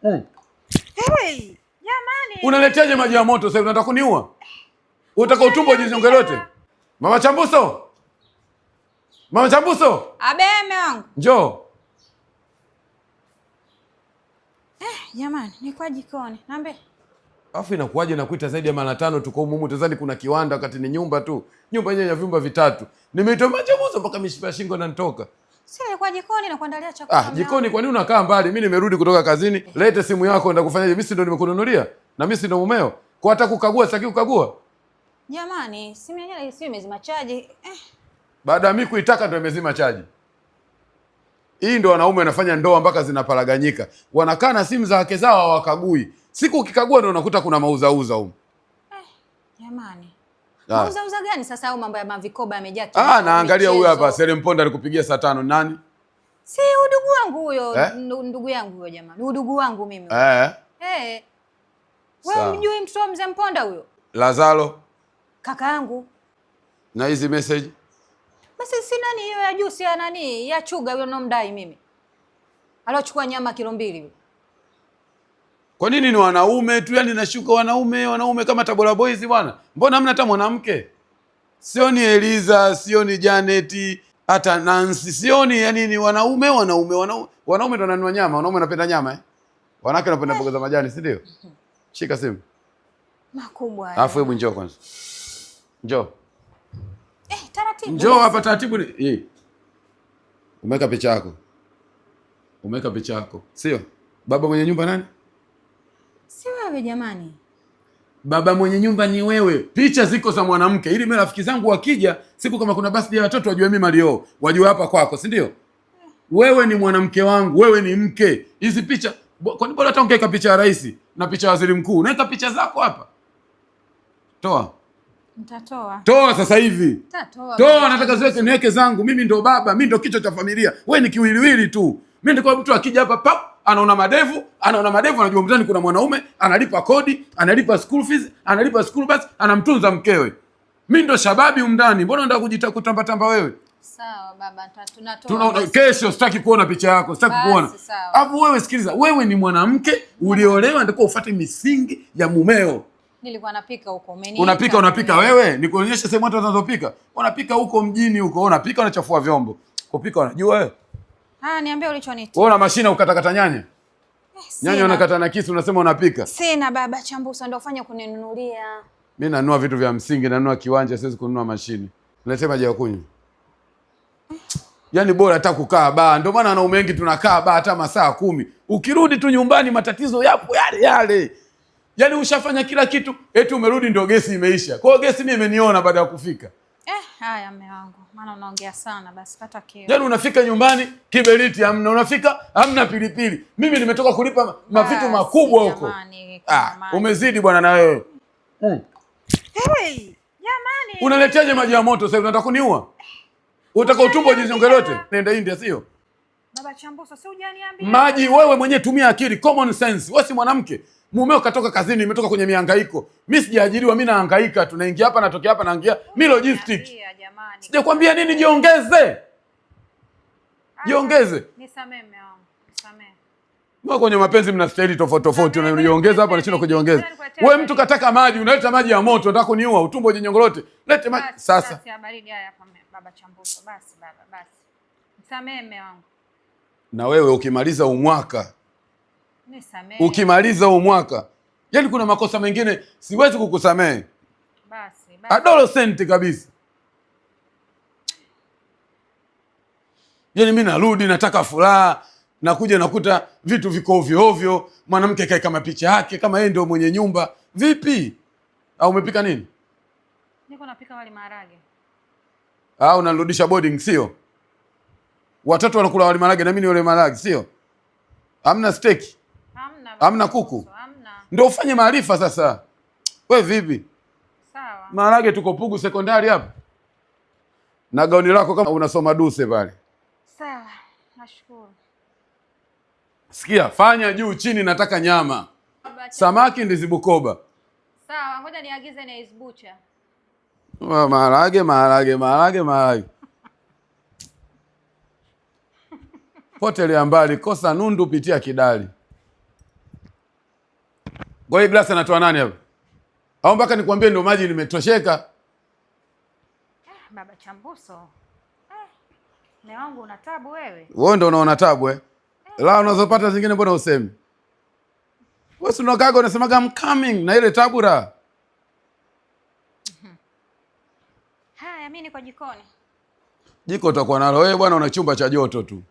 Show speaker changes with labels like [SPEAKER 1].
[SPEAKER 1] Hey, jamani.
[SPEAKER 2] Unaleteaje maji ya moto sasa? Unataka kuniua? Unataka utumbo jinyonge lote? Mama Chambuso. Mama Chambuso.
[SPEAKER 1] Abe mume wangu.
[SPEAKER 2] Njoo.
[SPEAKER 1] Jamani, ni kwa jikoni. Nambe.
[SPEAKER 2] Alafu inakuaje nakuita zaidi ya mara 5 tuko humu tazani kuna kiwanda wakati ni nyumba tu. Nyumba yenyewe ya vyumba 3. Nimeitoa Mama Chambuso mpaka mishipa ya shingo inanitoka.
[SPEAKER 1] Sile kwa jikoni na kuandalia chakula.
[SPEAKER 2] Jikoni kwa nini unakaa mbali? Mimi nimerudi kutoka kazini. Lete simu yako nenda kufanyaje? Mimi si ndo nimekununulia. Na mimi si ndo mumeo. Kwa hata kukagua sitaki kukagua.
[SPEAKER 1] Jamani, simu yenyewe isiwe imezima chaji.
[SPEAKER 2] Baada ya mimi kuitaka ndo imezima chaji. Hii ndo wanaume wanafanya ndoa mpaka zinaparaganyika. Wanakaa na simu za wake zao hawakagui. Siku ukikagua ndo unakuta kuna mauzauza huko.
[SPEAKER 1] Jamani. Mauzauza gani sasa au mambo ya mavikoba yamejaa?
[SPEAKER 2] Naangalia huyu hapa Seremponda alikupigia saa 5 nani?
[SPEAKER 1] Si udugu wangu huyo, ndugu yangu huyo jamani. Udugu wangu mimi. Wewe unjui mtoto wa Mzee Mponda huyo?
[SPEAKER 2] Lazaro.
[SPEAKER 1] Kaka yangu.
[SPEAKER 2] Na hizi message?
[SPEAKER 1] Basi si nani hiyo ya juice ya nani? Ya chuga huyo nomdai mimi. Alochukua nyama kilo 2.
[SPEAKER 2] Kwa nini ni wanaume tu? Yaani nashuka wanaume kama Tabora Boys bwana. Mbona hamna hata mwanamke? Sioni Eliza, sioni Janet, hata Nancy, sioni, yani ni wanaume ndo wananunua nyama, wanaume wanapenda nyama Wanawake wanapenda mboga za majani, si ndio? Shika simu.
[SPEAKER 1] Makubwa.
[SPEAKER 2] Alafu hebu njoo kwanza. Njoo.
[SPEAKER 1] Taratibu.
[SPEAKER 2] Njoo hapa taratibu ni. Umeweka picha yako. Sio? Baba mwenye nyumba nani?
[SPEAKER 1] Si wewe jamani.
[SPEAKER 2] Baba mwenye nyumba ni wewe. Picha ziko za mwanamke. Ili mimi rafiki zangu wakija, siku kama kuna birthday ya watoto wajue mimi Mario. Wajue hapa kwako, si ndio? Wewe ni mwanamke wangu, wewe ni mke. Hizi picha, kwa nini bora hata ungeweka picha ya rais na picha ya waziri mkuu? Unaweka picha zako hapa. Toa.
[SPEAKER 1] Nitatoa.
[SPEAKER 2] Toa sasa hivi.
[SPEAKER 1] Nitatoa.
[SPEAKER 2] Toa, nataka ziweke niweke zangu. Mimi ndo baba, mimi ndo kichwa cha familia. Wewe ni kiwiliwili tu. Mimi ndiko mtu akija hapa anaona madevu, anajua mtani kuna mwanaume, analipa kodi, analipa school fees, analipa school bus, anamtunza mkewe. Mimi ndo shababi umndani. Mbona unataka kujitamba tamba wewe?
[SPEAKER 1] Sawa baba, tunatoa.
[SPEAKER 2] Kesho sitaki kuona picha yako, sitaki kuona. Hapo wewe sikiliza, wewe ni mwanamke uliolewa, ndiko ufuate misingi ya mumeo.
[SPEAKER 1] Nilikuwa napika huko,
[SPEAKER 2] Unapika wewe? Nikuonyeshe sehemu watu wanazopika. Unapika huko mjini huko, unapika unachafua vyombo. Kupika unajua wewe?
[SPEAKER 1] Niambie ulichoniita.
[SPEAKER 2] Wewe una mashine ukatakata nyanya? Nyanya unakata na kisu unasema unapika?
[SPEAKER 1] Sina baba Chambuso, ndio ufanye kuninunulia.
[SPEAKER 2] Mimi nanunua vitu vya msingi, nanunua kiwanja, siwezi kununua mashine. Niletee maji ya kunywa. Yaani bora hata kukaa baa. Ndio maana wanaume wengi tunakaa baa hata masaa 10. Ukirudi tu nyumbani matatizo yapo yale. Yaani ushafanya kila kitu, eti umerudi ndio gesi imeisha. Kwa hiyo gesi mimi imeniona baada ya kufika.
[SPEAKER 1] Haya mume wangu. Maana unaongea sana basi pata kio.
[SPEAKER 2] Yaani unafika nyumbani kiberiti hamna, unafika hamna pilipili. Mimi nimetoka kulipa mavitu makubwa huko. Umezidi bwana na wewe.
[SPEAKER 1] Hey, jamani.
[SPEAKER 2] Unaleteaje maji ya moto sasa? Unataka kuniua? Unataka utumbo jinyonge lote? Nenda India sio?
[SPEAKER 1] Baba Chambuso, si hujaniambia.
[SPEAKER 2] Maji wewe mwenyewe tumia akili, common sense. Wewe si mwanamke. Mumeo katoka kazini, nimetoka kwenye mihangaiko. Mimi sijaajiriwa, mimi nahangaika. Tunaingia hapa natoka hapa naingia. Mimi logistic. Sijakwambia nini jiongeze? Jiongeze.
[SPEAKER 1] Nisamee mume wangu. Nisamee.
[SPEAKER 2] Mwa kwenye mapenzi mnastahili tofauti. Unajiongeza hapa unashindwa kujiongeza. Wewe mtu kataka maji, unaleta maji ya moto, unataka kuniua, utumbo jinyonge lote. Lete maji sasa.
[SPEAKER 1] Basi ya baridi haya hapa baba Chambuso. Basi baba, basi. Nisamee mume wangu.
[SPEAKER 2] Na wewe ukimaliza umwaka.
[SPEAKER 1] Nisamee.
[SPEAKER 2] Ukimaliza umwaka. Yaani kuna makosa mengine siwezi kukusamee.
[SPEAKER 1] Basi.
[SPEAKER 2] Adolescent kabisa. Yaani mimi narudi nataka furaha, nakuja nakuta vitu viko ovyo, mwanamke kae kama picha yake kama yeye ndio mwenye nyumba. Vipi? Au umepika nini?
[SPEAKER 1] Niko napika wali maharage.
[SPEAKER 2] Unarudisha boarding sio? Watoto wanakula wali maharage na mimi ni wali maharage sio? Hamna steak? Hamna kuku?
[SPEAKER 1] Hamna.
[SPEAKER 2] Ndio ufanye maarifa sasa. Wewe vipi?
[SPEAKER 1] Sawa.
[SPEAKER 2] Maharage tuko Pugu sekondari hapa. Na gauni lako kama unasoma duse pale.
[SPEAKER 1] Sawa. Nashukuru.
[SPEAKER 2] Sikia, fanya juu chini nataka nyama. Samaki ndizi Bukoba.
[SPEAKER 1] Sawa, ngoja niagize na isbucha.
[SPEAKER 2] Maharage. Hoteli ya mbali, kosa nundu pitia Kidali. Kwa hiyo glasi anatoa nani hapa? Au mpaka nikwambie ndio maji nimetosheka?
[SPEAKER 1] Baba Chambuso. Mume wangu una tabu wewe.
[SPEAKER 2] Wewe ndio unaona tabu la unazopata zingine mbona usemi? Wewe si unakaga unasemaga I'm coming na ile tabura.
[SPEAKER 1] Haya mimi niko jikoni.
[SPEAKER 2] Jiko utakuwa nalo wewe bwana, una chumba cha joto tu.